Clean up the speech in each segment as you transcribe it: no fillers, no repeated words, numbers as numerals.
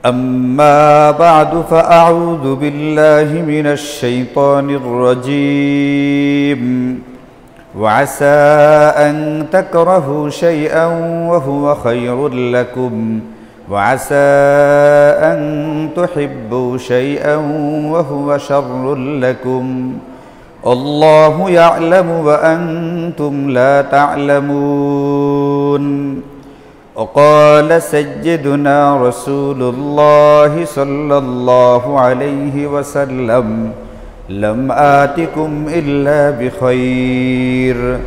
أما بعد فأعوذ بالله من الشيطان الرجيم وعسى أن تكرهوا شيئا وهو خير لكم وعسى أن تحبوا شيئا وهو شر لكم الله يعلم وأنتم لا تعلمون وقال سيدنا رسول الله صلى الله عليه وسلم لم آتكم إلا بخير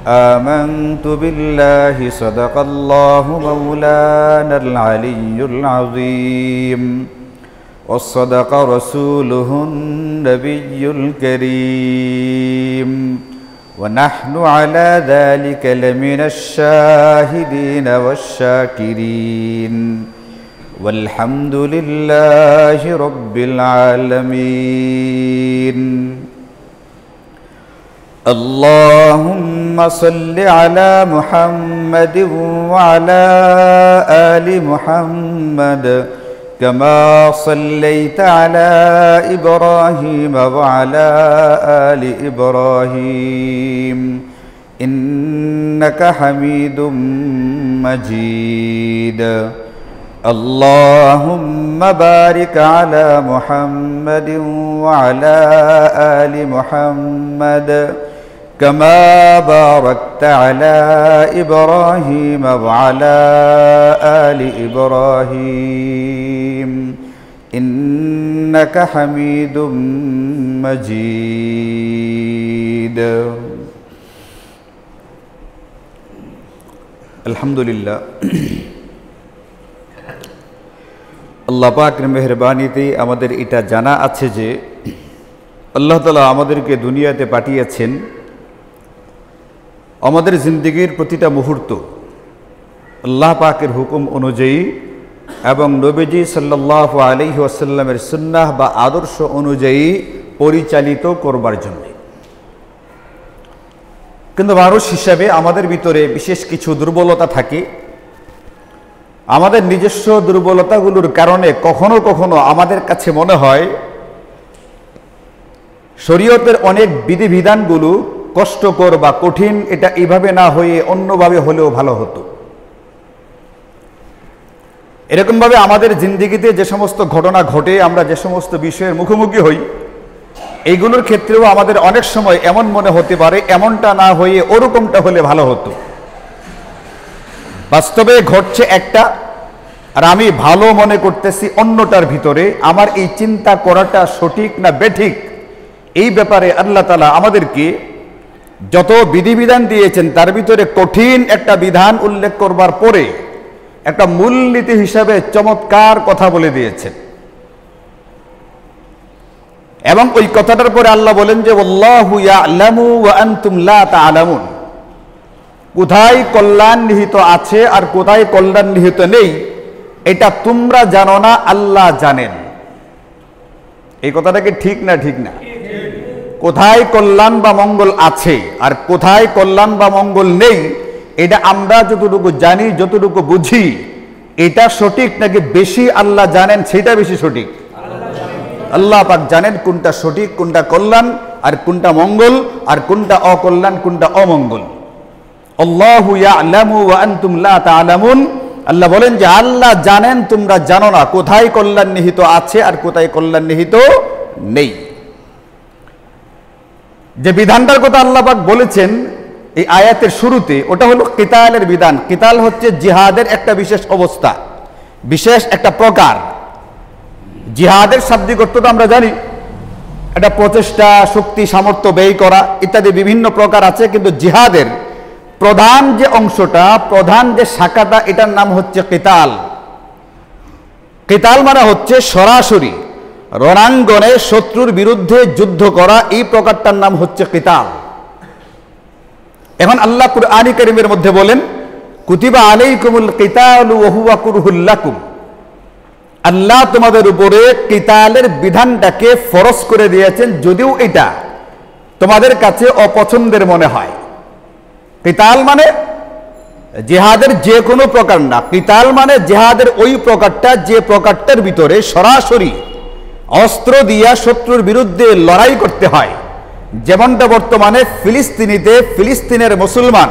آمنت بالله صدق الله مولانا العلي العظيم وصدق رسوله النبي الكريم ونحن على ذلك لمن الشاهدين والشاكرين والحمد لله رب العالمين اللهم صل على محمد وعلى آل محمد كما صليت على إبراهيم وعلى آل إبراهيم إنك حميد مجيد اللهم بارك على محمد وعلى آل محمد كما باركت على إبراهيم وعلى آل إبراهيم إنك حميد مجيد الحمد لله আল্লাহ পাকের মেহেরবানিতে আমাদের এটা জানা আছে যে আল্লাহ তাআলা আমাদেরকে দুনিয়াতে পাঠিয়েছেন আমাদের জিন্দেগির প্রতিটা মুহূর্ত আল্লাহ পাকের হুকুম অনুযায়ী এবং নবীজি সাল্লাল্লাহু আলাইহি ওয়াসাল্লামের সুন্নাহ বা আদর্শ অনুযায়ী পরিচালিত করবার জন্য। কিন্তু মানুষ হিসাবে আমাদের ভিতরে বিশেষ কিছু দুর্বলতা থাকে। আমাদের নিজস্ব দুর্বলতাগুলোর কারণে কখনো কখনো আমাদের কাছে মনে হয় শরীয়তের অনেক বিধিবিধানগুলো কষ্টকর বা কঠিন, এটা এইভাবে না হয়ে অন্যভাবে হলেও ভালো হতো। এরকমভাবে আমাদের জিন্দেগিতে যে সমস্ত ঘটনা ঘটে, আমরা যে সমস্ত বিষয়ের মুখোমুখি হই, এইগুলোর ক্ষেত্রেও আমাদের অনেক সময় এমন মনে হতে পারে এমনটা না হয়ে ওরকমটা হলে ভালো হতো। বাস্তবে ঘটছে একটা, আর আমি ভালো মনে করতেছি অন্যটার ভিতরে। আমার এই চিন্তা করাটা সঠিক না বেঠিক, এই ব্যাপারে আল্লাহ তাআলা আমাদেরকে যত বিধিবিধান দিয়েছেন তার ভিতরে কঠিন একটা বিধান উল্লেখ করবার পরে একটা মূলনীতি হিসাবে চমৎকার কথা বলে দিয়েছেন। এবং ওই কথাটার পরে আল্লাহ বলেন যে আল্লাহু ইয়ালামু ওয়া আনতুম লা তা'লামুন, কোথায় কল্যাণ নিহিত আছে আর কোথায় কল্যাণ নিহিত নেই এটা তোমরা জানো না, আল্লাহ জানেন। এই কথাটা কি ঠিক না? ঠিক না? কোথায় কল্যাণ বা মঙ্গল আছে আর কোথায় কল্যাণ বা মঙ্গল নেই এটা আমরা যতটুকু জানি, যতটুকু বুঝি, এটা সঠিক নাকি বেশি আল্লাহ জানেন সেটা বেশি সঠিক? আল্লাহ পাক জানেন কোনটা সঠিক, কোনটা কল্যাণ আর কোনটা মঙ্গল আর কোনটা অকল্যাণ, কোনটা অমঙ্গল। আল্লাহু ইয়ালামু ওয়া আনতুম লা তা'লামুন, আল্লাহ বলেন যে আল্লাহ জানেন, তোমরা জানো না কোথায় কল্যাণ নিহিত আছে আর কোথায় কল্যাণ নিহিত নেই। যে বিধানটার কথা আল্লাহ পাক বলেছেন এই আয়াতের শুরুতে, ওটা হলো কিতালের বিধান। কিতাল হচ্ছে জিহাদের একটা বিশেষ অবস্থা, বিশেষ একটা প্রকার। জিহাদের শাব্দিক অর্থ তো আমরা জানি, একটা প্রচেষ্টা, শক্তি, সামর্থ্য ব্যয় করা ইত্যাদি বিভিন্ন প্রকার আছে। কিন্তু জিহাদের প্রধান যে অংশটা, প্রধান যে শাখাটা, এটার নাম হচ্ছে কিতাল। কিতাল মানে হচ্ছে সরাসরি রণাঙ্গনে শত্রুর বিরুদ্ধে যুদ্ধ করা, এই প্রকারটার নাম হচ্ছে কিতাল। এখন আল্লাহ কুরআন কারীমের মধ্যে বলেন কুতিবা আলাইকুমুল কিতালু ওয়া হুয়া কুরহুল লাকুম, আল্লাহ তোমাদের উপরে কিতালের বিধানটাকে ফরজ করে দিয়েছেন যদিও এটা তোমাদের কাছে অপছন্দের মনে হয়। কিতাল মানে জিহাদের যে কোনো প্রকার না, কিতাল মানে জিহাদের ওই প্রকারটা যে প্রকারটার ভিতরে সরাসরি অস্ত্র দিয়া শত্রুর বিরুদ্ধে লড়াই করতে হয়। যেমনটা বর্তমানে ফিলিস্তিনের মুসলমান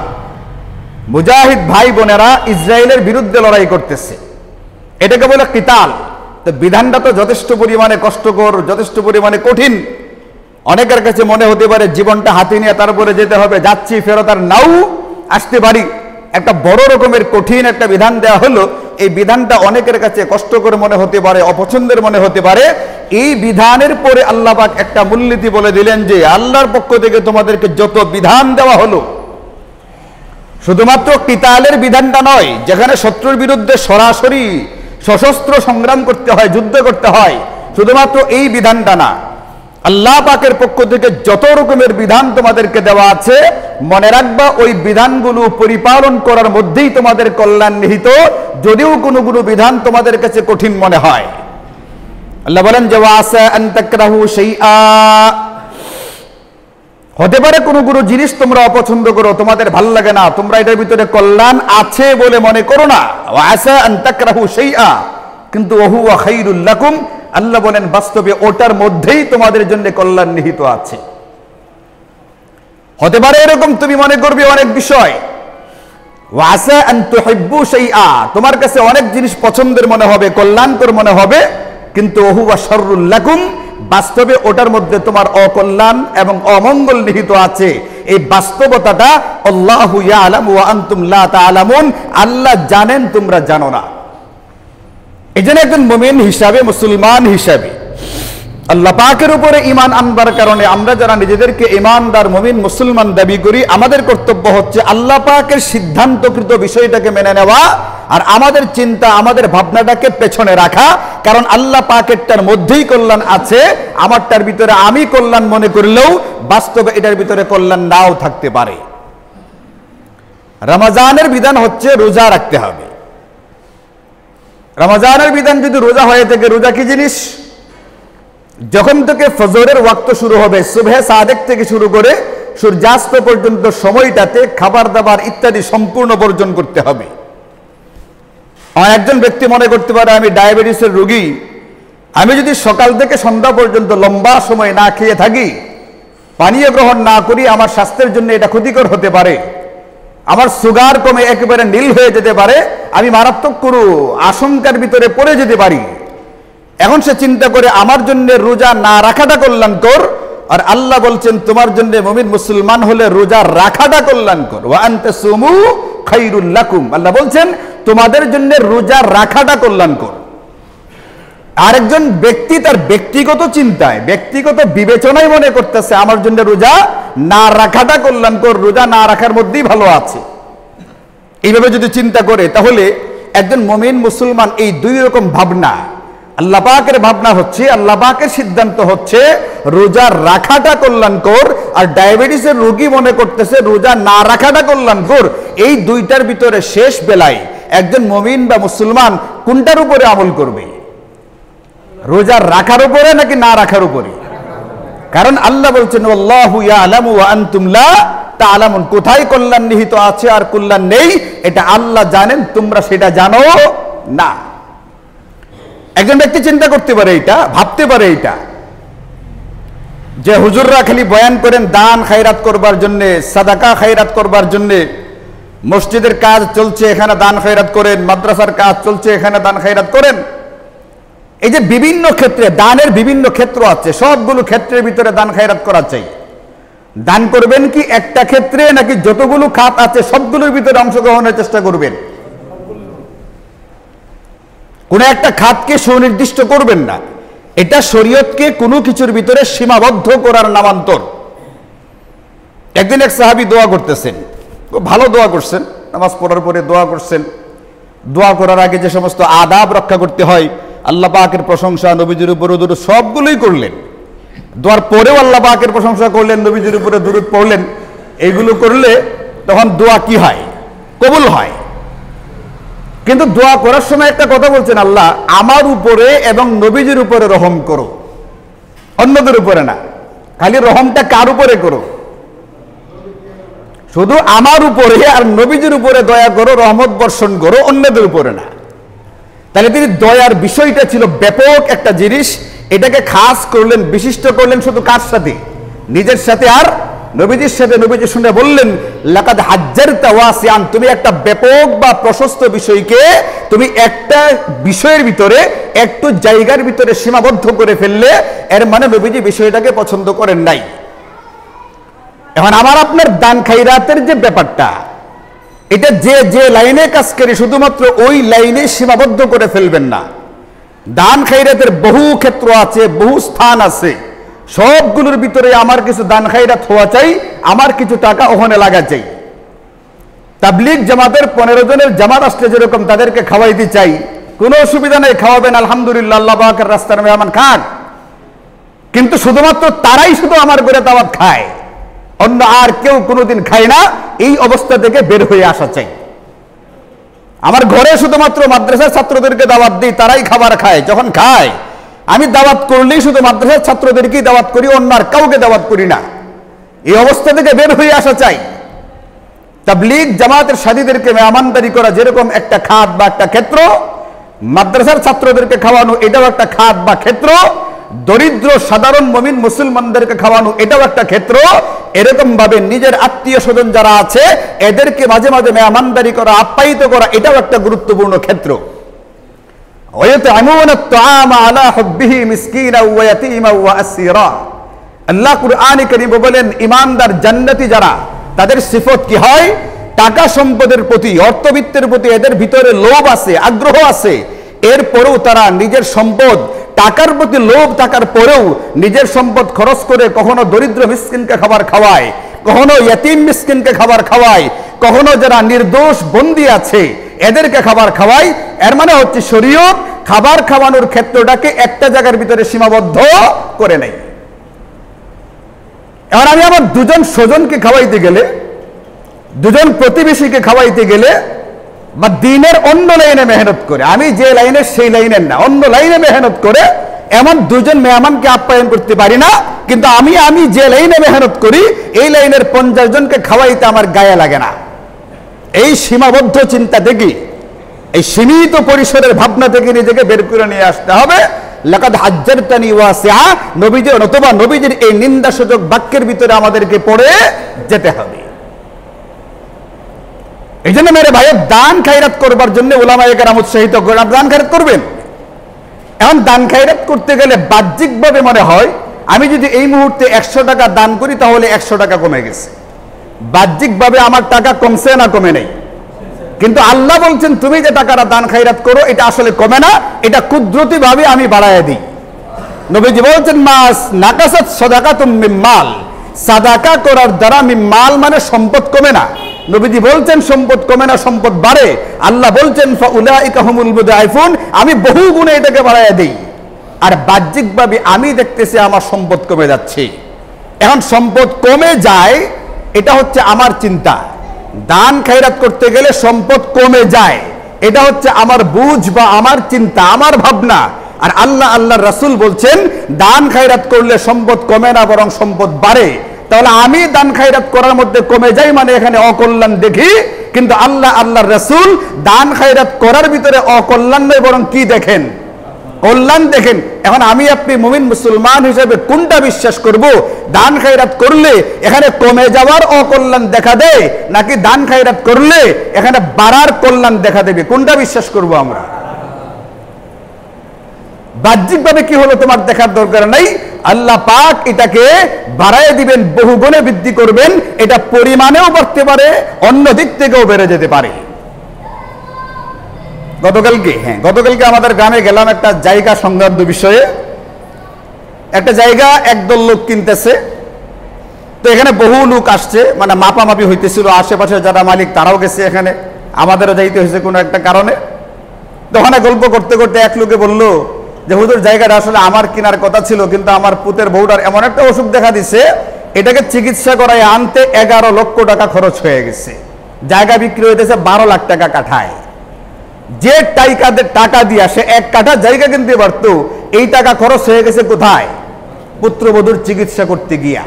মুজাহিদ ভাই বোনেরা ইসরায়েলের বিরুদ্ধে লড়াই করতেছে, এটাকে বলে কিতাল। তো বিধানটা তো যথেষ্ট পরিমাণে কষ্টকর, যথেষ্ট পরিমাণে কঠিন। অনেকের কাছে মনে হতে পারে জীবনটা হাতে নিয়ে তারপরে যেতে হবে, যাচ্ছি ফেরত আর নাও আসতে পারি। একটা বড় রকমের কঠিন একটা বিধান দেওয়া হলো, এই বিধানটা অনেকের কাছে কষ্টকর মনে হতে পারে, অপছন্দের মনে হতে পারে। এই বিধানের পরে আল্লাহ পাক একটা মূলনীতি বলে দিলেন যে আল্লাহর পক্ষ থেকে তোমাদেরকে যত বিধান দেওয়া হলো, শুধুমাত্র কিতালের বিধানটা নয়, যেখানে শত্রুর বিরুদ্ধে সরাসরি সশস্ত্র সংগ্রাম করতে হয়, যুদ্ধ করতে হয়, শুধুমাত্র এই বিধানটা না, আল্লাহ পাকের পক্ষ থেকে যত রকমের বিধান তোমাদেরকে দেওয়া আছে, মনে রাখবা ওই বিধানগুলো পরিপালন করার মধ্যেই তোমাদের কল্যাণ নিহিত, যদিও কোনো কোনো বিধান তোমাদের কাছে কঠিন মনে হয়। আল্লাহ বলেন যে ওয়াসা আন তাকরাহু শাইআ, হতে পারে কোনো কোনো জিনিস তোমরা অপছন্দ করো, তোমাদের ভালো লাগে না, তোমরা এটার ভিতরে কল্যাণ আছে বলে মনে করো না। ওয়াসা আন তাকরাহু শাইআ কিন্তু ওয়া হুয়া খায়রুল লাকুম, আল্লাহ বলেন বাস্তবে ওটার মধ্যেই তোমাদের জন্য কল্যাণ নিহিত আছে। হতে পারে এরকম তুমি মনে করবে অনেক বিষয়, ওয়াসা আন তুহিব্বু শাইআ, তোমার কাছে অনেক জিনিস পছন্দের মনে হবে, কল্যাণকর মনে হবে, কিন্তু ওয়া হুয়া শাররুল লাকুম, বাস্তবে ওটার মধ্যে তোমার অকল্যাণ এবং অমঙ্গল নিহিত আছে। এই বাস্তবতাটা আল্লাহু ইয়ালামু ওয়া আনতুম লা তা'লামুন, আল্লাহ জানেন তোমরা জানো না। এজন্য একজন মুমিন হিসাবে, মুসলমান হিসাবে আল্লাহ পাকের উপরে ঈমান আনবার কারণে আমরা যারা নিজেদেরকে ঈমানদার মুমিন মুসলমান দাবি করি, আমাদের কর্তব্য হচ্ছে আল্লাহ পাকের সিদ্ধান্তকৃত বিষয়টাকে মেনে নেওয়া আর আমাদের চিন্তা, আমাদের ভাবনাটাকে পেছনে রাখা। কারণ আল্লাহ পাকেরটার মধ্যেই কল্যাণ আছে, আমারটার ভিতরে আমি কল্যাণ মনে করলেও বাস্তবে এটার ভিতরে কল্যাণ নাও থাকতে পারে। রমজানের বিধান হচ্ছে রোজা রাখতে হবে। রমজানের বিধান যদি রোজা হয়ে থাকে, রোজা কি জিনিস? যখন থেকে ফজরের ওয়াক্ত শুরু হবে, সুবহে সাদেক থেকে শুরু করে সূর্যাস্ত পর্যন্ত সময়টাতে খাবার দাবার ইত্যাদি সম্পূর্ণ বর্জন করতে হবে। একজন ব্যক্তি মনে করতে পারে আমি ডায়াবেটিসের রোগী, আমি যদি সকাল থেকে সন্ধ্যা পর্যন্ত লম্বা সময় না খেয়ে থাকি, পানীয় গ্রহণ না করি, আমার স্বাস্থ্যের জন্য এটা ক্ষতিকর হতে পারে, আমার সুগার কমে একেবারে নীল হয়ে যেতে পারে, আমি মারাত্মক কোনো আশঙ্কার ভিতরে পড়ে যেতে পারি। এখন সে চিন্তা করে আমার জন্য রোজা না রাখাটা কল্যাণকর, আর আল্লাহ বলছেন তোমার জন্য মুমিন মুসলমান হলে রোজা রাখাটা কল্যাণকর। ওয়া আনতাসুমু খায়রুল লাকুম, আল্লাহ বলছেন তোমাদের জন্য রোজা রাখাটা কল্যাণকর। আরেকজন ব্যক্তি তার ব্যক্তিগত চিন্তায়, ব্যক্তিগত বিবেচনায় মনে করতেছে আমার জন্য রোজা না রাখাটা কল্যাণকর, রোজা না রাখার মধ্যেই ভালো আছে। এইভাবে যদি চিন্তা করে, তাহলে একজন মুমিন মুসলমান এই দুই রকম ভাবনা, আল্লাহ পাকের ভাবনা হচ্ছে, আল্লাহ পাকের সিদ্ধান্ত হচ্ছে রোজা রাখাটা কল্যাণকর, আর ডায়াবেটিসের রোগী মনে করতেছে রোজা না রাখাটা কল্যাণকর। এই দুইটার ভিতরে শেষ বেলায় একজন মুমিন বা মুসলমান কোনটার উপরে আমল করবে? রোজা রাখার উপরে নাকি না রাখার উপরে? কারণ আল্লাহ বলছেন আল্লাহু ইয়ালামু ওয়া আনতুম লা তা'লামুন, কোথায় কল্যাণ নিহিত আছে আর কল্যাণ নেই এটা আল্লাহ জানেন, তোমরা সেটা জানো না। একজন ব্যক্তি চিন্তা করতে পারে, এটা ভাবতে পারে এটা যে হুজুররা খালি বয়ান করেন দান খায়রাত করবার জন্য, সাদাকা খায়রাত করবার জন্য, মসজিদের কাজ চলছে এখানে দান খায়রাত করেন, মাদ্রাসার কাজ চলছে এখানে দান খায়রাত করেন। এই যে বিভিন্ন ক্ষেত্রে দানের বিভিন্ন ক্ষেত্র আছে, সবগুলো ক্ষেত্রের ভিতরে দান খায়রাত করা চাই। দান করবেন কি একটা ক্ষেত্রে, নাকি যতগুলো খাত আছে সবগুলোর ভিতরে অংশগ্রহণের চেষ্টা করবেন? কোন একটা খাতকে সুনির্দিষ্ট করবেন না, এটা শরীয়তকে কোনো কিছুর ভিতরে সীমাবদ্ধ করার নামান্তর। একদিন এক সাহাবী দোয়া করতেছেন, খুব ভালো দোয়া করছেন, নামাজ পড়ার পরে দোয়া করছেন। দোয়া করার আগে যে সমস্ত আদাব রক্ষা করতে হয়, আল্লাহ পাকের প্রশংসা, নবীজির উপরে দুরূদ, সবগুলোই করলেন। দোয়ার পরেও আল্লাহ পাকের প্রশংসা করলেন, নবীজির উপরে দুরূদ পড়লেন। এইগুলো করলে তখন দোয়া কি হয়? কবুল হয়। কিন্তু দোয়া করার সময় একটা কথা বলছেন, আল্লাহ আমার উপরে এবং নবীজির উপরে রহম করো, অন্যদের উপরে না। খালি রহমটা কার উপরে করো? শুধু আমার উপরে আর নবীজির উপরে দয়া করো, রহমত বর্ষণ করো, অন্যদের উপরে না। তাহলে তিনি দয়ার বিষয়টা ছিল ব্যাপক একটা জিনিস, এটাকে খাস করলেন, বিশিষ্ট করলেন শুধু কার সাথে? নিজের সাথে আর নবীজির সাথে। নবীজি শুনে বললেন, লাকাদ হাজ্জারতা ওয়াসিআন, তুমি একটা ব্যাপক বা প্রশস্ত বিষয়কে তুমি একটা বিষয়ের ভিতরে, একটু জায়গার ভিতরে সীমাবদ্ধ করে ফেললে, এর মানে নবীজি বিষয়টাকে পছন্দ করেন নাই। এখন আমার আপনার দান খাইরাতের যে ব্যাপারটা, এটা যে যে লাইনে কাজ করে শুধুমাত্র ওই লাইনে সীমাবদ্ধ করে ফেলবেন না। দান খাইরাতের বহু ক্ষেত্র আছে, বহু স্থান আছে, সবগুলোর ভিতরে আমার কিছু দান খাইরাত হওয়া চাই, আমার কিছু টাকা ওখানে লাগা চাই। তাবলীগ জামাতের 15 জনের জামাত আসলে যেরকম তাদেরকে খাওয়াইতে চাই, কোনো অসুবিধা নেই, খাওয়াবেন, আলহামদুলিল্লাহ, আল্লাহ পাকের রাস্তার মেহমান খান। কিন্তু শুধুমাত্র তারাই শুধু আমার ঘরে দাওয়াত খায়, অন্য আর কেউ কোনোদিন খায় না, এই অবস্থা থেকে বের হয়ে আসা চাই। আমার ঘরে শুধুমাত্র মাদ্রাসার ছাত্রদেরকে দাওয়াত দিই, তারাই খাবার খায়, যখন খায় আমি দাওয়াত করলেই শুধু মাদ্রাসার ছাত্রদেরকেই দাওয়াত করি, অন্য আর কাউকে দাওয়াত করি না। এই অবস্থা থেকে বের হয়ে আসা চাই। তাবলীগ জামাতের সাথীদেরকে মেহমানদারি করা যেরকম একটা খাত বা একটা ক্ষেত্র, মাদ্রাসার ছাত্রদেরকে খাওয়ানো এটাও একটা খাত বা ক্ষেত্র, দরিদ্র সাধারণ মুমিন মুসলমানদেরকে খাওয়ানো এটাও একটা ক্ষেত্র। এরকম ভাবে নিজের আত্মীয় স্বজন যারা আছে এদেরকে মাঝে মাঝে মেহমানদারি করা, আপ্যায়িত করা এটাও একটা গুরুত্বপূর্ণ ক্ষেত্র। আল্লাহ কুরআনে কারীমে বলেন, ঈমানদার জান্নাতি যারা, তাদের সিফত কি হয়? টাকা সম্পদের প্রতি, অর্থবিত্তের প্রতি এদের ভিতরে লোভ আছে, আগ্রহ আছে, এরপরেও তারা নিজের সম্পদ, টাকার প্রতি লোভ থাকার পরেও নিজের সম্পদ খরচ করে কখনো দরিদ্র মিসকিনকে খাবার খাওয়ায়, কখনো ইয়তীম মিসকিনকে খাবার খাওয়ায়, কখনো যারা নির্দোষ বন্দী আছে এদেরকে খাবার খাওয়ায়। এর মানে হচ্ছে শরীয়ত খাবার খাওয়ানোর ক্ষেত্রটাকে একটা জায়গার ভিতরে সীমাবদ্ধ করে নেই। এবার আমি আমার দুজন স্বজনকে খাওয়াইতে গেলে, দুজন প্রতিবেশীকে খাওয়াইতে গেলে, বা দিনের অন্য লাইনে মেহনত করে, আমি যে লাইনে সেই লাইনের না, অন্য লাইনে মেহনত করে এমন দুজন মেহমানকে আপ্যায়ন করতে পারি না। কিন্তু আমি যে লাইনে মেহনত করি এই লাইনের 50 জনকে খাওয়াইতে আমার গায়ে লাগে না। এই সীমাবদ্ধ চিন্তা থেকে, এই সীমিত পরিসরের ভাবনা থেকে নিজেকে বের করে নিয়ে আসতে হবে। লাকাদ হাজ্জারতানি ওয়াসিআ, নবীজি অথবা নবীজির এই নিন্দাসূচক বাক্যের ভিতরে আমাদেরকে পড়ে যেতে হবে। এই জন্য মেরে ভাই, দান খায়রাত করবার জন্য উলামায়ে কেরাম উৎসাহিত করেন, আপনি দান খায়রাত করবেন। এখন দান খায়রাত করতে গেলে বাহ্যিকভাবে মনে হয় আমি যদি এই মুহূর্তে 100 টাকা দান করি তাহলে 100 টাকা কমে গেছে। বাহ্যিকভাবে আমার টাকা কমছে না কমে নেই, কিন্তু আল্লাহ বলছেন তুমি যে টাকাটা দান খায়রাত করো এটা আসলে কমে না, এটা কুদরতি ভাবে আমি বাড়ায় দিই। নবীজি বলছেন, মাস নাকাসাত সাদাকাতুম মিন মাল, সাদাকা করার দ্বারা মিন-মাল মানে সম্পদ কমে না। নবীজি বলছেন সম্পদ কমে না, সম্পদ বাড়ে। আল্লাহ বলছেন ফাউলাইকা হুমুল মুদাইফুন, আমি বহু গুণে এটাকে বাড়ায় দিই। আর বাহ্যিকভাবে আমি দেখতেছি আমার সম্পদ কমে যাচ্ছে। এখন সম্পদ কমে যায়, এটা হচ্ছে আমার চিন্তা। দান খায়রাত করতে গেলে সম্পদ কমে যায়, এটা হচ্ছে আমার বুঝ বা আমার চিন্তা, আমার ভাবনা। আর আল্লাহর রাসূল বলছেন দান খায়রাত করলে সম্পদ কমে না, বরং সম্পদ বাড়ে। তাহলে আমি দান খায়রাত করার মধ্যে কমে যাই মানে এখানে অকল্যাণ দেখি, কিন্তু আল্লাহর রাসূল দান খায়রাত করার ভিতরে অকল্যাণ নয় বরং কি দেখেন? কল্যাণ দেখেন। এখন আমি আপনি মুমিন মুসলমান হিসেবে কোনটা বিশ্বাস করব? দান খায়রাত করলে এখানে কমে যাওয়ার অকল্যাণ দেখা দেয়, নাকি দান খায়রাত করলে এখানে বাড়ার কল্যাণ দেখা দেবে? কোনটা বিশ্বাস করব আমরা? বাহ্যিকভাবে কি হলো তোমার দেখার দরকার নাই, আল্লাহ পাক এটাকে বাড়ায় দিবেন, বহুগুণে বৃদ্ধি করবেন। এটা পরিমাণেও বাড়তে পারে, অন্য দিক থেকেও বেড়ে যেতে পারে। গতকালকে আমাদের গ্রামে গেলাম একটা জায়গা সংক্রান্ত বিষয়ে। একটা জায়গা একদল লোক কিনতেছে, তো এখানে বহু লোক আসছে, মানে মাপামাপি হইতেছিল, আশেপাশে যারা মালিক তারাও গেছে, এখানে আমাদেরও যাইতে হয়েছে কোনো একটা কারণে। তো ওখানে গল্প করতে করতে এক লোকে বললো যে হুজুর, জায়গাটা আসলে আমার কেনার কথা ছিল, কিন্তু আমার পুতের বউটার এমন একটা অসুখ দেখা দিছে, এটাকে চিকিৎসা করায় আনতে 11 লক্ষ টাকা খরচ হয়ে গেছে। জায়গা বিক্রি হইতেছে 12 লাখ টাকা কাঠায়। যে টাকা দিয়ে সে 1 কাঠা জায়গা কিনতে পারতো, এই টাকা খরচ হয়ে গেছে কোথায়? পুত্রবধূর চিকিৎসা করতে গিয়া।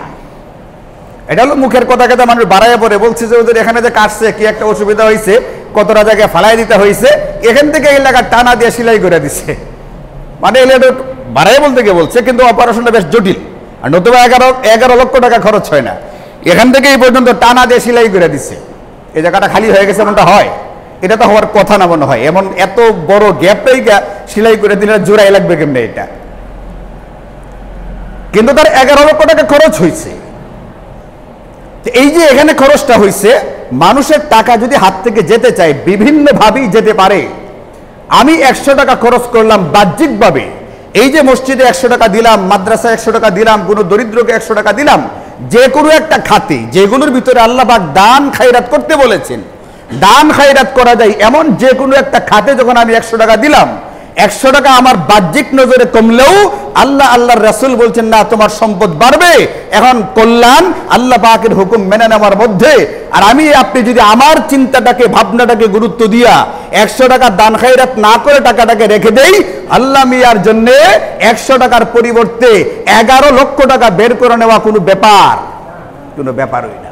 এটা হলো মুখের কথা কথা মানুষ বাড়াইয়া পড়ে বলছে যে ওদের এখানে যে কাটছে কি একটা অসুবিধা হয়েছে, কতটা জায়গায় ফালাই দিতে হয়েছে, এখান থেকে এই এলাকা টানা দিয়ে সেলাই করে দিচ্ছে, মানে এগুলো বাড়াই বলতে গিয়ে বলছে, কিন্তু অপারেশনটা বেশ জটিল। আর নতুবা 11 লক্ষ টাকা খরচ হয় না, এখান থেকে এই পর্যন্ত টানা দিয়ে সেলাই করে দিচ্ছে। এই জায়গাটা খালি হয়ে গেছে এমনটা হয়? এটা তো হওয়ার কথা না মনে হয়। এমন এত বড় গ্যাপটাই সেলাই করে দিলে জোড়াই লাগবে কেমনে এটা? কিন্তু তার 11 লক্ষ টাকা খরচ হয়েছে। এই যে এখানে খরচটা হয়েছে, মানুষের টাকা যদি হাত থেকে যেতে চায় বিভিন্নভাবেই যেতে পারে। আমি 100 টাকা খরচ করলাম বাহ্যিকভাবে, এই যে মসজিদে 100 টাকা দিলাম, মাদ্রাসায় 100 টাকা দিলাম, কোনো দরিদ্রকে 100 টাকা দিলাম, যে কোনো একটা খাতে যেগুলোর ভিতরে আল্লাহ পাক দান খায়রাত করতে বলেছেন, দান খায়রাত করা যায় এমন যে কোনো একটা খাতে যখন আমি 100 টাকা দিলাম, 100 টাকা আমার বাহ্যিক নজরে কমলেও আল্লাহর রাসূল বলছেন না, তোমার সম্পদ বাড়বে। এখন কল্যাণ আল্লাহ পাকের হুকুম মেনে নেওয়ার মধ্যে। আর আমি আপনি যদি আমার চিন্তাটাকে ভাবনাটাকে গুরুত্ব দিয়া 100 টাকা দান খায়রাত না করে টাকাটাকে রেখে দেই, আল্লাহ মিয়ার জন্য 100 টাকার পরিবর্তে 11 লক্ষ টাকা বের করে নেওয়া কোনো ব্যাপারই না।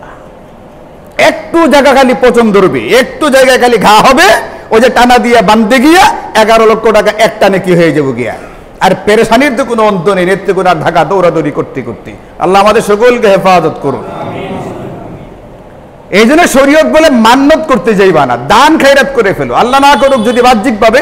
একটু জায়গা খালি পচন ধরবে, একটু জায়গায় খালি ঘা হবে, ওই যে টানা দিয়ে বাঁধতে গিয়া 11 লক্ষ টাকা একটানে কি হয়ে যাবো গিয়া। আর পেরেশানির তো কোনো অন্ত নেই, নেত্রে করে আর ঢাকা দৌড়াদৌড়ি করতে করতে। আল্লাহ আমাদের সকলকে হেফাজত করুন। এই জন্য শরীয়ত বলে মান্নত করতে যাইবা না, দান খায়রাত করে ফেলো। আল্লাহ না করুক যদি বাহ্যিকভাবে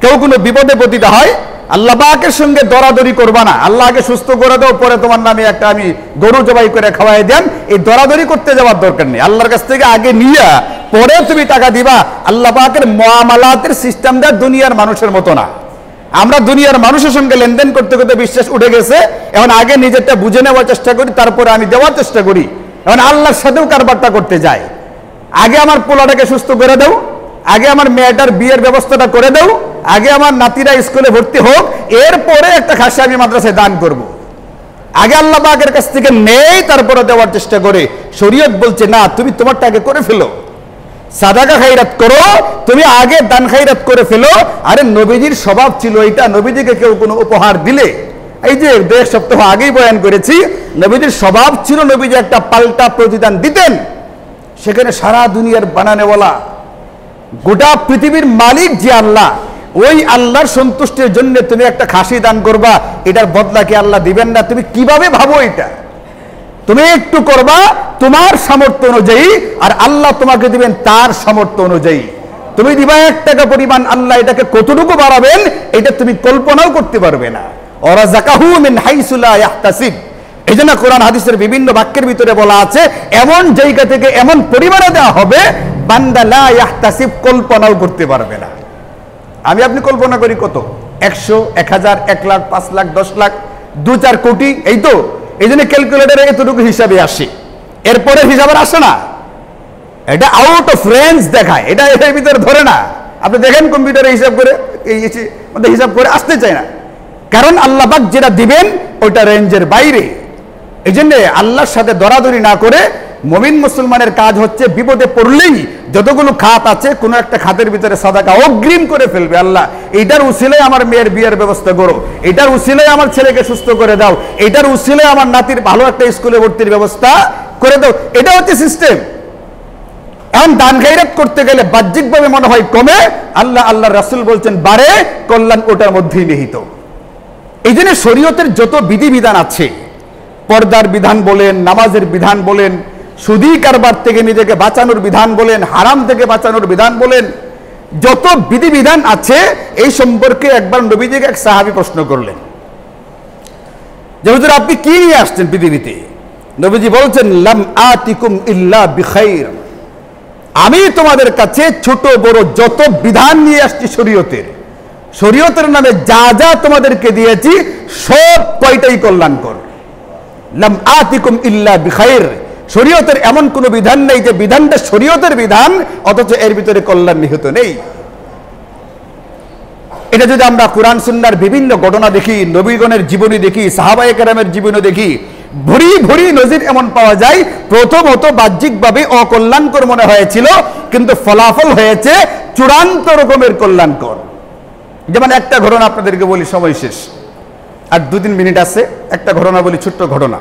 কেউ কোনো বিপদে পতিত হয়, আল্লাহ পাকের সঙ্গে দরাদরি করবা না। আল্লাহকে সুস্থ করে দাও, পরে তোমার নামে একটা আমি গরু জবাই করে খাওয়াই দেন, এই দরাদরি করতে যাওয়ার দরকার নেই। আল্লাহর কাছ থেকে আগে নিয়ে পরে তুমি টাকা দিবা। আল্লাহ পাকের মুআমালাতের সিস্টেমটা দুনিয়ার মানুষের মতো না। আমরা দুনিয়ার মানুষের সঙ্গে লেনদেন করতে করতে বিশ্বাস উঠে গেছে, এখন আগে নিজেরটা বুঝে নেওয়ার চেষ্টা করি, তারপরে আমি দেওয়ার চেষ্টা করি। এখন আল্লাহর সাথেও কারবারটা করতে যাই, আগে আমার পোলাটাকে সুস্থ করে দাও, আগে আমার মেয়েটার বিয়ের ব্যবস্থাটা করে দাও, আগে আমার নাতিরা স্কুলে ভর্তি হোক, এরপরে একটা খাসি আমি মাদ্রাসায় দান করব। আগে আল্লাহ পাকের কাছ থেকে নেই, তারপরে দেওয়ার চেষ্টা করে। শরীয়ত বলছে না, তুমি তোমারটা আগে করে ফেলো, সাদাকা খায়রাত করো, তুমি আগে দান খায়রাত করে ফেলো। আরে নবীজির স্বভাব ছিল এটা, নবীজিকে কেউ কোনো উপহার দিলে, এই যে 1 সপ্তাহ আগেই বয়ান করেছি, নবীজির স্বভাব ছিল নবীজি একটা পাল্টা প্রতিদান দিতেন। সেখানে সারা দুনিয়ার বানানেওয়ালা, গোটা পৃথিবীর মালিক যে আল্লাহ, ওই আল্লাহর সন্তুষ্টির জন্য তুমি একটা খাসি দান করবা, এটার বদলা কি আল্লাহ দিবেন না? তুমি কিভাবে ভাবো এটা? তুমি একটু করবা তোমার সামর্থ্য অনুযায়ী, আর আল্লাহ তোমাকে দিবেন তার সামর্থ্য অনুযায়ী। তুমি দিবা 1 টাকা পরিমাণ, আল্লাহ এটাকে কতটুকু বাড়াবেন এটা তুমি কল্পনাও করতে পারবে না। ওয়ারাযাকাহু মিন হাইসু লা ইয়াহতাসিব। এই জন্য কোরআন হাদিসের বিভিন্ন বাক্যের ভিতরে বলা আছে, এমন জায়গা থেকে এমন পরিমাণে দেওয়া হবে বান্দা লা ইয়াহতাসিব, কল্পনাও করতে পারবে না। আপনি কল্পনা করি কত, 100, 1000, 1 লাখ, 5 লাখ, 10 লাখ, 2-4 কোটি, এই তো। এই জন্য ক্যালকুলেটারে এতটুকু হিসাবে আসে, এরপরে হিসাবে আসে না। এটা আউট অফ রেঞ্জ দেখায়, এটা এর ভিতরে ধরে না। আপনি দেখেন কম্পিউটারে হিসাব করে, হিসাব করে আসতে চায় না, কারণ আল্লাহ পাক যেটা দিবেন ওটা রেঞ্জের বাইরে। এই জন্য আল্লাহর সাথে দরাদরি না করে মুমিন মুসলমানের কাজ হচ্ছে বিপদে পড়লেই যতগুলো খাত আছে, কোনো একটা খাতের ভিতরে সাদাকা অগ্রিম করে ফেলবে। আল্লাহ এইটার উসিলায় আমার মেয়ের বিয়ের ব্যবস্থা করো, এটার উসিলায় আমার ছেলেকে সুস্থ করে দাও, এটার উসিলায় আমার নাতির ভালো একটা স্কুলে ভর্তির ব্যবস্থা করে দাও। এটা হচ্ছে সিস্টেম। এখন দান খায়রাত করতে গেলে বাহ্যিকভাবে মনে হয় কমে, আল্লাহর রাসূল বলছেন বাড়ে, কল্যাণ ওটার মধ্যেই নিহিত। এই জন্য শরীয়তের যত বিধিবিধান আছে, পর্দার বিধান বলেন, নামাজের বিধান বলেন, সুদী কারবার থেকে নিজেকে বাঁচানোর বিধান বলেন, হারাম থেকে বাঁচানোর বিধান বলেন, যত বিধিবিধান আছে এই সম্পর্কে একবার নবীজিকে এক সাহাবী প্রশ্ন করলেন যে হুজুর আপনি কি নিয়ে আসছেন পৃথিবীতে? নবীজি বলছেন লাম আতিকুম ইল্লা বিখাইর, আমি তোমাদের কাছে ছোট বড় যত বিধান নিয়ে আসছি শরীয়তের নামে যা যা তোমাদেরকে দিয়েছি সব কয়টাই কল্যাণকর। লাম আতিকুম ইল্লা বিখাইর, শরীয়তের এমন কোন বিধান নেই যে বিধানটা শরীয়তের বিধান অথচ এর ভিতরে কল্যাণ নিহিত নেই। এটা যদি আমরা কোরআন সুন্নাহর বিভিন্ন ঘটনা দেখি, নবীগণের জীবনী দেখি, সাহাবায়ে কেরামের জীবনী দেখি, ভরি ভরি নজির এমন পাওয়া যায় প্রথমত বাহ্যিকভাবে অকল্যাণকর মনে হয়েছিল, কিন্তু ফলাফল হয়েছে চূড়ান্ত রকমের কল্যাণকর। যেমন একটা ঘটনা আপনাদেরকে বলি, সময় শেষ, আর 2-3 মিনিট আছে, একটা ঘটনা বলি, ছোট্ট ঘটনা।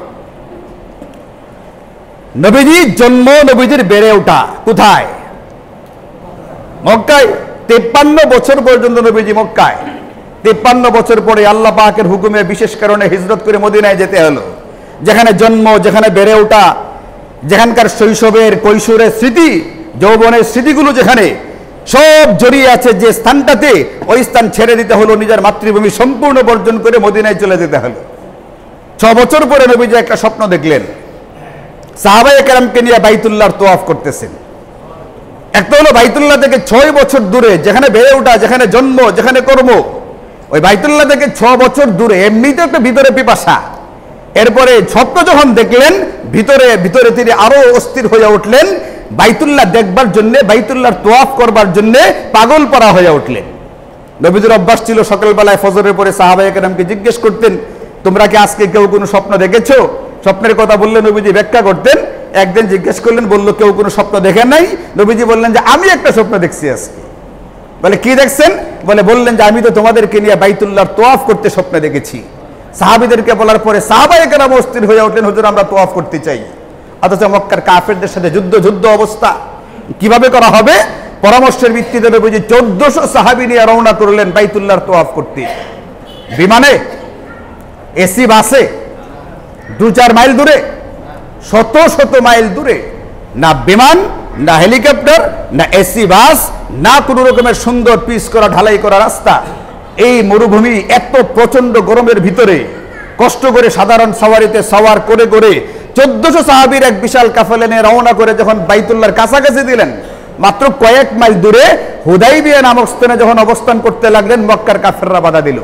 নবীজির জন্ম, নবীজির বেড়ে ওঠা কোথায়? মক্কায়। 53 বছর পর্যন্ত নবীজি মক্কায়। 53 বছর পরে আল্লাহ পাকের হুকুমে বিশেষ কারণে হিজরত করে মদিনায় যেতে হলো, যেখানে জন্ম, যেখানে বেড়ে ওঠা, যেখানকার শৈশবের কৈশোরের স্মৃতি, যৌবনের স্মৃতিগুলো যেখানে সব জড়িয়ে আছে, যে স্থানটাতে, ওই স্থান ছেড়ে দিতে হলো, নিজের মাতৃভূমি সম্পূর্ণ বর্জন করে মদিনায় চলে যেতে হলো। 6 বছর পরে নবীজি একটা স্বপ্ন দেখলেন, সাহাবায়ে কেরামকে নিয়ে বাইতুল্লাহর তওয়াফ করতেছেন। একটা হলো বাইতুল্লাহ থেকে 6 বছর দূরে, যেখানে বেড়ে ওঠা, যেখানে জন্ম, যেখানে কর্ম, ওই বাইতুল্লাহ থেকে 6 বছর দূরে, এমনিতে একটা ভিতরে পিপাসা। এরপরে স্বপ্ন যখন দেখলেন, ভিতরে ভিতরে তিনি আরো অস্থির হয়ে উঠলেন, বাইতুল্লাহ দেখবার জন্য, বাইতুল্লাহর তওয়াফ করবার জন্য পাগল পরা হয়ে উঠলেন। নবীজির অভ্যাস ছিল সকালবেলায় ফজরের পরে সাহাবায়ে কেরামকে জিজ্ঞেস করতেন, তোমরা কি আজকে কেউ কোনো স্বপ্ন দেখেছো? স্বপ্নের কথা বললে নবীজি ব্যাখ্যা করতেন। একদিন জিজ্ঞেস করলেন, বলল কেউ কোনো স্বপ্ন দেখেন নাই? নবীজি বললেন যে আমি একটা স্বপ্ন দেখছি আজকে। বলে কি দেখছেন? বললেন যে আমি তো তোমাদেরকে নিয়ে বাইতুল্লাহর তওয়াফ করতে স্বপ্ন দেখেছি। সাহাবীদেরকে বলার পরে সাহাবায়ে কেরাম অস্থির হয়ে উঠলেন, হুজুর আমরা তওয়াফ করতে চাই। অথচ মক্কার কাফেরদের সাথে যুদ্ধ অবস্থা, কিভাবে করা হবে? পরামর্শের ভিত্তিতে নবীজি 1400 সাহাবী নিয়ে রওনা করলেন বাইতুল্লাহর তওয়াফ করতে। বিমানে, এসি বাসে, 2-4 মাইল দূরে, শত মাইল দূরে, না বিমান, না হেলিকপ্টার, না এসি বাস, না কোনো রকমের সুন্দর পিচ করা ঢালাই করা রাস্তা। এই মরুভূমি, এত প্রচন্ড গরমের ভিতরে কষ্ট করে সাধারণ সওয়ারিতে সওয়ার করে করে 1400 সাহাবীর এক বিশাল কাফেলা নিয়ে রওনা করে যখন বাইতুল্লাহর কাছাকাছি দিলেন, মাত্র কয়েক মাইল দূরে হুদাইবিয়া নামক স্থানে যখন অবস্থান করতে লাগলেন, মক্কার কাফেররা বাধা দিল।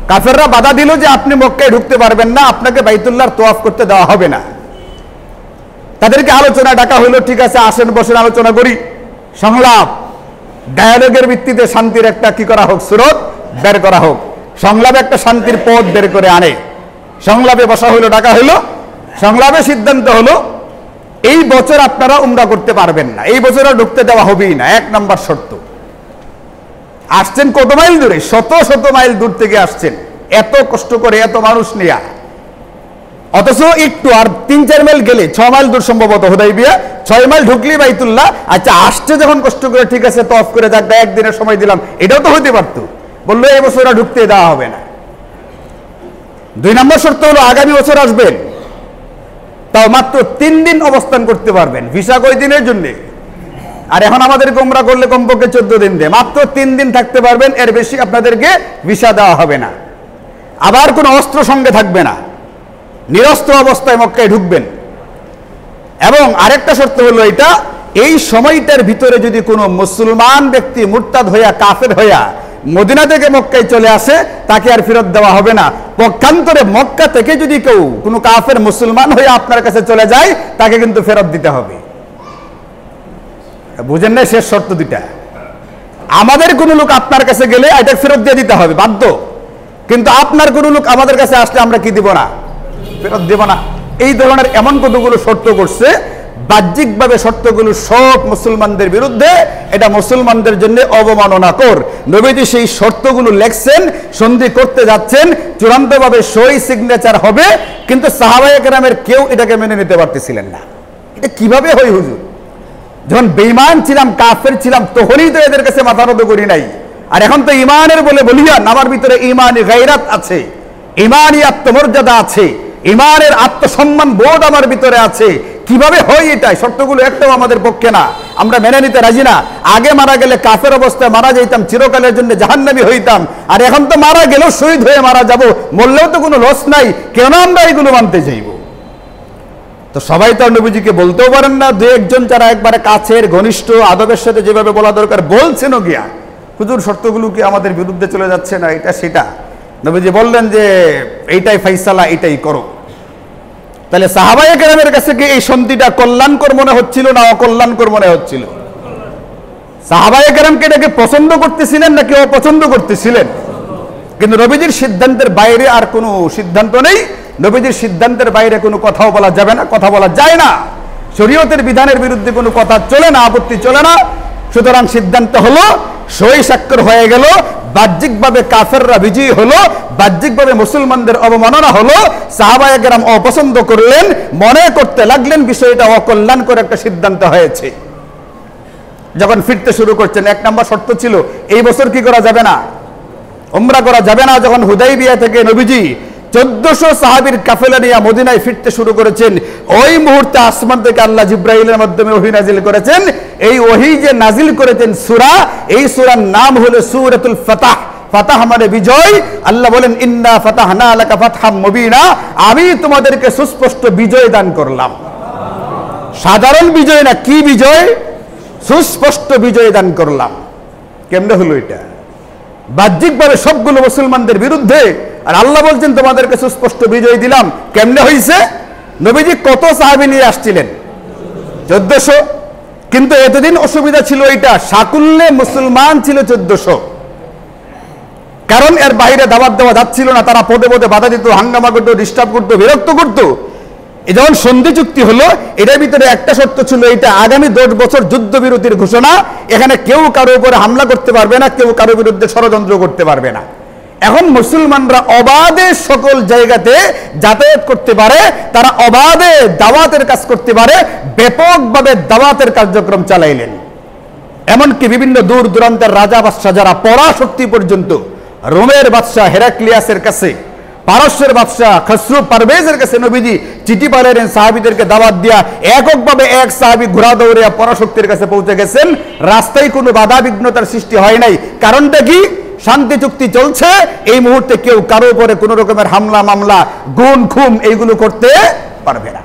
কাফেররা বাধা দিল যে আপনি মক্কায় ঢুকতে পারবেন না, আপনাকে বাইতুল্লাহর তওয়াফ করতে দেওয়া হবে না। তাদেরকে আলোচনা ডাকা হলো, ঠিক আছে আসেন বসেন আলোচনা করি। সংলাপ, ডায়ালগের ভিত্তিতে শান্তির একটা কি করা হোক, সুরত বের করা হোক। সংলাপে একটা শান্তির পথ বের করে আনে। সংলাপে বসা হলো, ডাকা হলো। সংলাপে সিদ্ধান্ত হলো, এই বছর আপনারা উমরা করতে পারবেন না, এই বছর আর ঢুকতে দেওয়া হবেই না, 1 নম্বর শর্ত। আসছেন কত মাইল দূরে, শত মাইল দূর থেকে আসছেন, এত কষ্ট করে, এত মানুষ নিয়ে। অথচ একটু আর 3-4 মাইল গেলে, 6 মাইল দূর সম্ভবত হুদাইবিয়া, 6 মাইল ঢুকলি বাইতুল্লাহ। আচ্ছা আসছে যখন কষ্ট করে, ঠিক আছে তওয়াফ করে যাক, একদিনের সময় দিলাম, এটাও তো হতে পারত। বললো এই বছর আর ঢুকতে দেওয়া হবে না। 2 নম্বর শর্ত হলো আগামী বছর আসবেন, তাও মাত্র 3 দিন অবস্থান করতে পারবেন। ভিসা কয় দিনের জন্য? আর এখন আমাদেরকে উমরা করলে কমপক্ষে 14 দিন দেয়, মাত্র 3 দিন থাকতে পারবেন, এর বেশি আপনাদেরকে ভিসা দেওয়া হবে না। আবার কোনো অস্ত্র সঙ্গে থাকবে না, নিরস্ত্র অবস্থায় মক্কায় ঢুকবেন। এবং আরেকটা শর্ত হলো এটা, এই সময়টার ভিতরে যদি কোনো মুসলমান ব্যক্তি মুরতাদ হইয়া, কাফের হইয়া মদিনা থেকে মক্কায় চলে আসে, তাকে আর ফেরত দেওয়া হবে না। পক্ষান্তরে মক্কা থেকে যদি কেউ কোনো কাফের মুসলমান হয়ে আপনার কাছে চলে যায়, তাকে কিন্তু ফেরত দিতে হবে। বুঝেন না? শেষ শর্ত 2টা। আমাদের কোনো লোক আপনার কাছে গেলে এটা ফেরত দিয়ে দিতে হবে বাধ্য, কিন্তু আপনার কোনো লোক আমাদের কাছে আসলে আমরা কি দিব না? ফেরত দেব না। এই ধরনের এমন কতগুলো শর্ত করছে, বাহ্যিকভাবে শর্তগুলো সব মুসলমানদের বিরুদ্ধে, এটা মুসলমানদের জন্য অবমাননাকর। নবীজি সেই শর্তগুলো লেখছেন, সন্ধি করতে যাচ্ছেন, চূড়ান্তভাবে সই সিগনেচার হবে, কিন্তু সাহাবায়ে কেরামের কেউ এটাকে মেনে নিতে পারতেছিলেন না। এটা কিভাবে হয় হুজুর? যখন বেঈমান ছিলাম, কাফের ছিলাম, তখনই তো এদের কাছে মাথা নত করি নাই। আর এখন তো ইমানের বলে বলিয়া আমার ভিতরে ইমানি গায়রাত আছে, ইমানি আত্মমর্যাদা আছে, ইমানের আত্মসম্মান বোধ আমার ভিতরে আছে। কিভাবে হয় এটা? শর্তগুলো একটাও আমাদের পক্ষে না, আমরা মেনে নিতে রাজি না। আগে মারা গেলে কাফের অবস্থায় মারা যাইতাম, চিরকালের জন্য জাহান্নামী হইতাম। আর এখন তো মারা গেলেও শহীদ হয়ে মারা যাব, মরলেও তো কোনো লস নাই, কেন আমরা এগুলো মানতে চাইব? তো সবাই তো নবীজিকে বলতেও পারেন না। 2-1 জন যারা একবারে কাছের ঘনিষ্ঠ, আদবের সাথে যেভাবে বলা দরকার বলছেনও গিয়া, হুজুর শর্তগুলো কি আমাদের বিরুদ্ধে চলে যাচ্ছে না, এটা সেটা। নবীজি বললেন যে এইটাই ফাইসালা, এটাই করো। তাহলে সাহাবায়ে কেরামের কাছে কি এই সন্ধিটা কল্যাণকর মনে হচ্ছিল না অকল্যাণকর মনে হচ্ছিল? সাহাবায়ে কেরামকে এটাকে পছন্দ করতেছিলেন নাকি অপছন্দ করতেছিলেন? কিন্তু নবীজির সিদ্ধান্তের বাইরে আর কোনো সিদ্ধান্ত নেই। নবীজির সিদ্ধান্তের বাইরে কোনো কথাও বলা যাবে না, কথা বলা যায় না। শরীয়তের বিধানের বিরুদ্ধে কোনো কথা চলে না, আপত্তি চলে না। সুতরাং সিদ্ধান্ত হলো সই স্বাক্ষর হয়ে গেল, বাহ্যিকভাবে কাফেররা বিজয়ী হলো, বাহ্যিকভাবে মুসলমানদের অবমাননা হলো। সাহাবায়ে কেরাম অপছন্দ করলেন, মনে করতে লাগলেন বিষয়টা অকল্যাণকর একটা সিদ্ধান্ত হয়েছে। যখন ফিরতে শুরু করছেন, 1 নম্বর শর্ত ছিল এই বছর কি করা যাবে না, উমরা করা যাবে না। যখন হুদাইবিয়া থেকে নবীজি 1400 সাহাবীর কাফেলা নিয়ে মদিনায় ফিরতে শুরু করেছেন, ওই মুহূর্তে আসমান থেকে আল্লাহ জিব্রাইলের মাধ্যমে ওহী নাজিল করেছেন। এই ওহী যে নাজিল করেছেন সূরা, এই সূরার নাম হলো সূরাতুল ফাতহ। ফাতহ মানে বিজয়। আল্লাহ বলেন ইন্না ফাতাহনা লাকা ফাতহাম মুবিনা, আমি তোমাদেরকে সুস্পষ্ট বিজয় দান করলাম। সাধারণ বিজয় না, কি বিজয়? সুস্পষ্ট বিজয় দান করলাম। কেমনে হলো এটা? বাহ্যিকভাবে সবগুলো মুসলমানদের বিরুদ্ধে, আর আল্লাহ বলছেন তোমাদেরকে সুস্পষ্ট বিজয় দিলাম। কেমনে হইছে? নবীজি কত সাহাবী নিয়ে আসছিলেন? 1400। কিন্তু এতদিন অসুবিধা ছিল এইটা, সাকুল্যে মুসলমান ছিল 1400। কারণ এর বাইরে দাওয়াত দেওয়া যাচ্ছিল না। তারা পদে পদে বাধা দিত, হাঙ্গামা করতো, ডিস্টার্ব করতো, বিরক্ত করতো। এই যখন সন্ধি চুক্তি হলো, এটার ভিতরে একটা শর্ত ছিল, এটা আগামী 10 বছর যুদ্ধবিরতির ঘোষণা। এখানে কেউ কারো উপরে হামলা করতে পারবে না, কেউ কারো বিরুদ্ধে ষড়যন্ত্র করতে পারবে না। এখন মুসলমানরা অবাধে সকল জায়গাতে যাতায়াত করতে পারে, তারা অবাধে দাওয়াতের কাজ করতে পারে। ব্যাপকভাবে দাওয়াতের কার্যক্রম চালাইলেন। এমনকি বিভিন্ন দূর দূরান্তের রাজা বাদশাহ, যারা পরাশক্তি পর্যন্ত, রোমের বাদশাহ হেরাক্লিয়াসের কাছে, পারস্যের বাদশাহ খসরু পারভেজের কাছে নবীজি চিঠি পাঠালেন সাহাবীদেরকে দাওয়াত দিয়া। এককভাবে এক সাহাবী ঘোড়া দৌড়ে পরাশক্তির কাছে পৌঁছে গেছেন। রাস্তায় কোনো বাধা বিঘ্নতার সৃষ্টি হয় নাই। কারণটা কি? শান্তি চুক্তি চলছে। এই মুহূর্তে কেউ কারো উপরে কোনো রকমের হামলা মামলা, গুম খুম এইগুলো করতে পারবে না।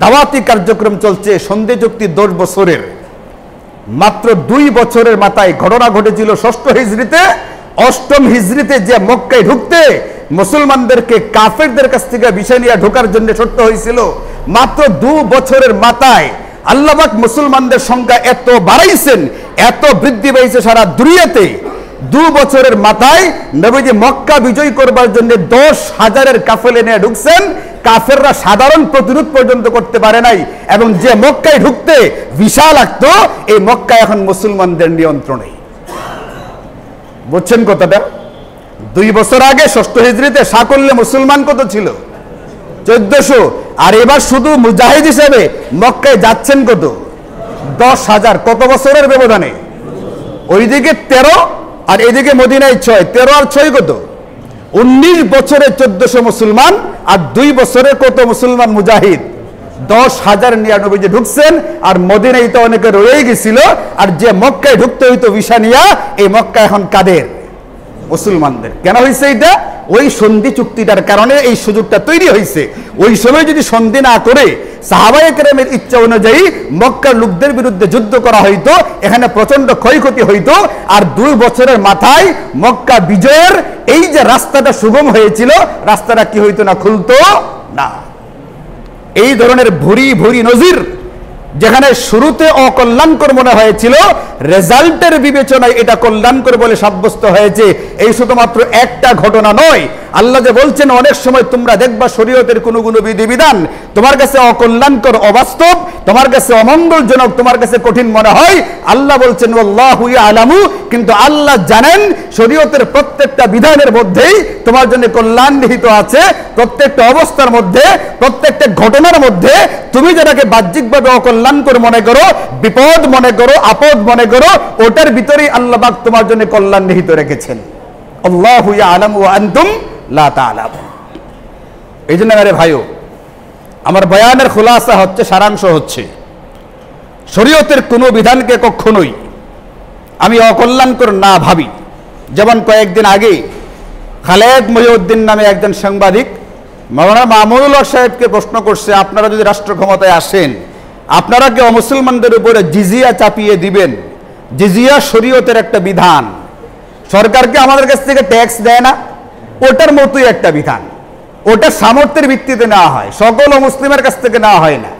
দাওয়াতি কার্যক্রম চলছে। সন্ধি চুক্তি 10 বছরের। মাত্র 2 বছরের মাথায় ঘটনা ঘটেছিল 6ষ্ঠ হিজরিতে। 8ম হিজরিতে যে মক্কায় ঢুকতে মুসলমানদেরকে কাফেরদের কাছ থেকে বিষয় নিয়ে ঢোকার জন্য শর্ত হয়েছিল, মাত্র 2 বছরের মাথায় আল্লাহ পাক মুসলমানদের সংখ্যা এত বাড়াইছেন, এত বৃদ্ধি পাইছে সারা দুনিয়াতে। 2 বছরের মাথায় নবীজি মক্কা বিজয় করবার জন্য 10,000-এর কাফেলা নিয়ে ঢুকছেন। কাফেররা সাধারণ প্রতিরোধ পর্যন্ত করতে পারে নাই। এবং যে মক্কায় ঢুকতে বিশাল লাগতো, এই মক্কা এখন মুসলমানদের নিয়ন্ত্রণে। বুঝছেন কথাটা? 2 বছর আগে 6ষ্ঠ হিজরিতে সাকুল্যে মুসলমান কত ছিল? 1400। আর এবার শুধু মুজাহিদ হিসেবে মক্কায় যাচ্ছেন কত? 10,000। কত বছরের ব্যবধানে? ওইদিকে 13 আর এদিকে মদিনায় 6। 13 আর 6 কত? 19 বছরে 1400 মুসলমান। আর 2 বছরে কত মুসলমান মুজাহিদ? 10,000 নিয়ে নবীজি ঢুকছেন। আর মদিনায় তো অনেকে রয়েই গেছিল। আর যে মক্কায় ঢুকতে হইতো ভিসা নিয়া, এই মক্কা এখন কাদের? মুসলমানদের। কেন হয়েছে এটা? ওই সন্ধি চুক্তিটার কারণে এই সুযোগটা তৈরি হয়েছে। ওই সময় যদি সন্ধি না করে সাহাবায়ে কেরামের ইচ্ছা অনুযায়ী মক্কার লোকদের বিরুদ্ধে যুদ্ধ করা হইতো, এখানে প্রচন্ড ক্ষয়ক্ষতি হইতো। আর 2 বছরের মাথায় মক্কা বিজয়ের এই যে রাস্তাটা সুগম হয়েছিল, রাস্তাটা কি হইতো না? খুলতো না। এই ধরনের ভুরি ভুরি নজির, যেখানে শুরুতে অকল্যাণকর মনে হয়েছিল, রেজাল্টের বিবেচনায় এটা কল্যাণকর বলে সাব্যস্ত হয়েছে। এই শুধুমাত্র একটা ঘটনা নয়। আল্লাহ যে বলছেন অনেক সময় তোমরা দেখবা শরীয়তের কোনো কোনো বিধিবিধান তোমার কাছে অকল্যাণকর, অবাস্তব, তোমার কাছে অমঙ্গলজনক, তোমার কাছে কঠিন মনে হয়। আল্লাহ বলছেন আল্লাহু ইয়ালামু, কিন্তু আল্লাহ জানেন শরীয়তের প্রত্যেকটা বিধানের মধ্যেই তোমার জন্য কল্যাণ নিহিত আছে। প্রত্যেকটা অবস্থার মধ্যে, প্রত্যেকটা ঘটনার মধ্যে তুমি যেটাকে বাহ্যিকভাবে অকল্যাণকর মনে করো, বিপদ মনে করো, আপদ মনে করো, ওটার ভিতরেই আল্লাহ পাক তোমার জন্য কল্যাণ নিহিত রেখেছেন। আল্লাহু ইয়ালামু ওয়া আনতুম লা তা'লামুন। এই জন্য আরে ভাইও, আমার বয়ানের খুলাসা হচ্ছে, সারাংশ হচ্ছে, শরীয়তের কোনো বিধানকে কখনোই আমি অকল্যাণকর না ভাবি। যেমন কয়েকদিন আগে খালেদ মহিউদ্দিন নামে একজন সাংবাদিক মাওলানা মামুনুল হক সাহেবকে প্রশ্ন করছে, আপনারা যদি রাষ্ট্র ক্ষমতায় আসেন, আপনারা কি অমুসলমানদের উপরে জিজিয়া চাপিয়ে দিবেন? জিজিয়া শরীয়তের একটা বিধান, সরকারকে আমাদের কাছ থেকে ট্যাক্স দেয় না, ওটার মতোই একটা বিধান। ওটা সামর্থ্যের ভিত্তিতে নেওয়া হয়, সকল মুসলিমের কাছ থেকে নেওয়া হয় না।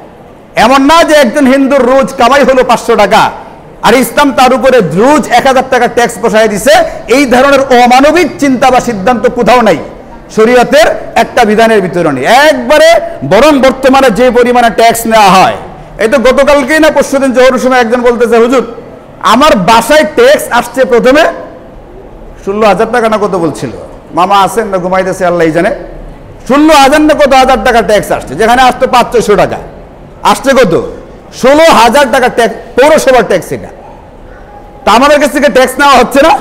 এমন না যে একজন হিন্দুর রোজ কামাই হলো 500 টাকা আর ইসলাম তার উপরে রোজ 1000 টাকা ট্যাক্স বসায় দিছে। এই ধরনের অমানবিক চিন্তা বা সিদ্ধান্ত কোথাও নাই শরীয়তের একটা বিধানের ভিতরে নেই একবারে। বরং বর্তমানে যে পরিমাণে ট্যাক্স নেওয়া হয়, এই তো গতকালকেই না পরশুদিন জোহরের সময় একজন বলতেছে, হুজুর আমার বাসায় ট্যাক্স আসছে প্রথমে 16,000 টাকা না কত বলছিল, মামা আছেন না ঘুমাইতেছে আল্লাহ জানে, 16,000 না কত হাজার টাকা ট্যাক্স আসছে, যেখানে আসতো 500 টাকা, আসছে কত 16,000 টাকা ট্যাক্স, পৌরসভার ট্যাক্স। এটা তা আমাদের কাছ থেকে ট্যাক্স নেওয়া হচ্ছে না।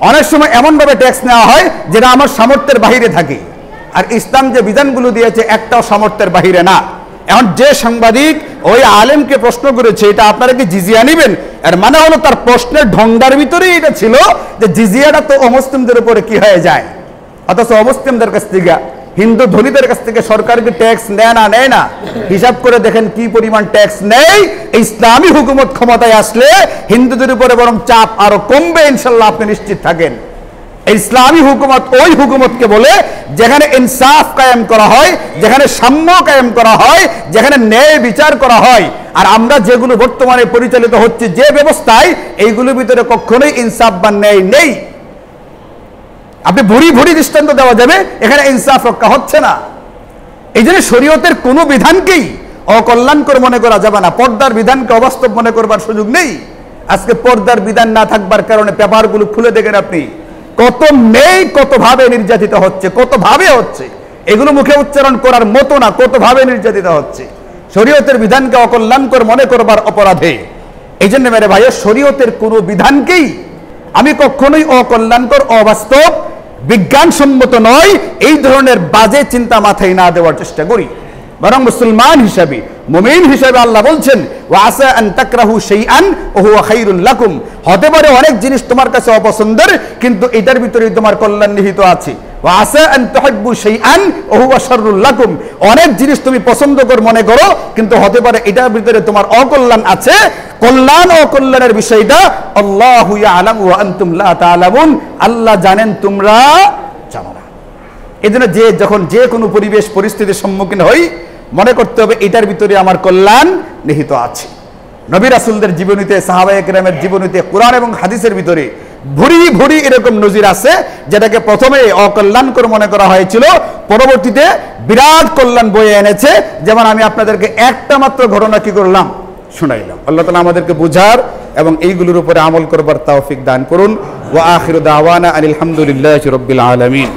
অনেক সময় এমনভাবে ট্যাক্স নেওয়া হয় যেটা আমার সামর্থ্যের বাহিরে থাকে, আর ইসলাম যে বিধানগুলো দিয়েছে একটাও সামর্থ্যের বাহিরে না। এখন যে সাংবাদিক ওই আলেমকে প্রশ্ন করেছে এটা আপনারা কি জিজিয়া নিবেন, এর মানে হলো তার প্রশ্নের ঢঙ্গার ভিতরেই এটা ছিল যে জিজিয়াটা তো অমুসলিমদের উপরে কি হয়ে যায়, অথচ অমুসলিমদের কাছ থেকে, হিন্দু ধনীদের কাছ থেকে সরকার কি ট্যাক্স নেয় না? নেয় না। হিসাব করে দেখেন কি পরিমাণ ট্যাক্স নেই। ইসলামী হুকুমত ক্ষমতায় আসলে হিন্দুদের উপরে বরং চাপ আরো কমবে ইনশাল্লাহ, আপনি নিশ্চিত থাকেন। ইসলামী হুকুমত ওই হুকুমতকে বলে যেখানে ইনসাফ কায়েম করা হয়, যেখানে সাম্য কায়েম করা হয়, যেখানে ন্যায় বিচার করা হয়। আর আমরা যেগুলো বর্তমানে পরিচালিত হচ্ছে যে ব্যবস্থায়, এইগুলোর ভিতরে কখনোই ইনসাফ বা ন্যায় নেই। আপনি ভুরি ভুরি দৃষ্টান্ত দেওয়া যাবে, এখানে ইনসাফ রক্ষা হচ্ছে না। এই জন্য শরীয়তের কোনো বিধানকেই অকল্যাণকর মনে করা যাবে না, পর্দার বিধানকে অবাস্তব মনে করবার সুযোগ নেই। আজকে পর্দার বিধান না থাকবার কারণে পেপারগুলো খুলে দেখেন আপনি, কত মেয়ে কত ভাবে নির্যাতিত হচ্ছে, কত ভাবে হচ্ছে, এগুলো মুখে উচ্চারণ করার মতো না, কত ভাবে নির্যাতিত হচ্ছে শরীয়তের বিধানকে অকল্যাণকর মনে করবার অপরাধে। এই জন্য মেরে ভাই, শরীয়তের কোনো বিধানকেই আমি কখনোই অকল্যাণকর, অবাস্তব, বিজ্ঞানসম্মত নয় এই ধরনের বাজে চিন্তা মাথায় না দেওয়ার চেষ্টা করি। বরং মুসলমান হিসাবে, মুমিন হিসাবে আল্লাহ বলছেন ওয়া আসা আন তাকরাহু শাইআন ওয়া হুয়া খায়রুল লাকুম, হতে পারে অনেক জিনিস তোমার কাছে অপছন্দের, কিন্তু এটার ভিতরেই তোমার কল্যাণ নিহিত আছে। ওয়া আসা আন তুহিব্বু শাইআন ওয়া হুয়া শাররুল লাকুম, অনেক জিনিস তুমি পছন্দ কর মনে করো, কিন্তু হতে পারে এটার ভিতরে তোমার অকল্যাণ আছে। কল্যাণ ও অকল্যাণের বিষয়টা আল্লাহু ইয়ালামু ওয়া আনতুম লা তা'লামুন, আল্লাহ জানেন তোমরা জানো না। এজন্য যখন যে কোনো পরিবেশ পরিস্থিতির সম্মুখীন হই, মনে করতে হবে এটার ভিতরে আমার কল্যাণ নিহিত আছে। নবী রাসূলদের জীবনীতে, সাহাবায়ে কেরামের জীবনীতে, কোরআন এবং হাদিসের ভিতরে ভুরি ভুরি এরকম নজির আছে, যেটাকে প্রথমে অকল্যাণকর মনে করা হয়েছিল, পরবর্তীতে বিরাট কল্যাণ বয়ে এনেছে। যেমন আমি আপনাদেরকে একটা মাত্র ঘটনা কি করলাম, শুনাইলাম। আল্লাহ তাআলা আমাদেরকে বুঝার এবং এইগুলোর উপরে আমল করবার তৌফিক দান করুন। ওয়া আখিরু দাওয়ানা আনিল হামদুলিল্লাহি রাব্বিল আলামিন।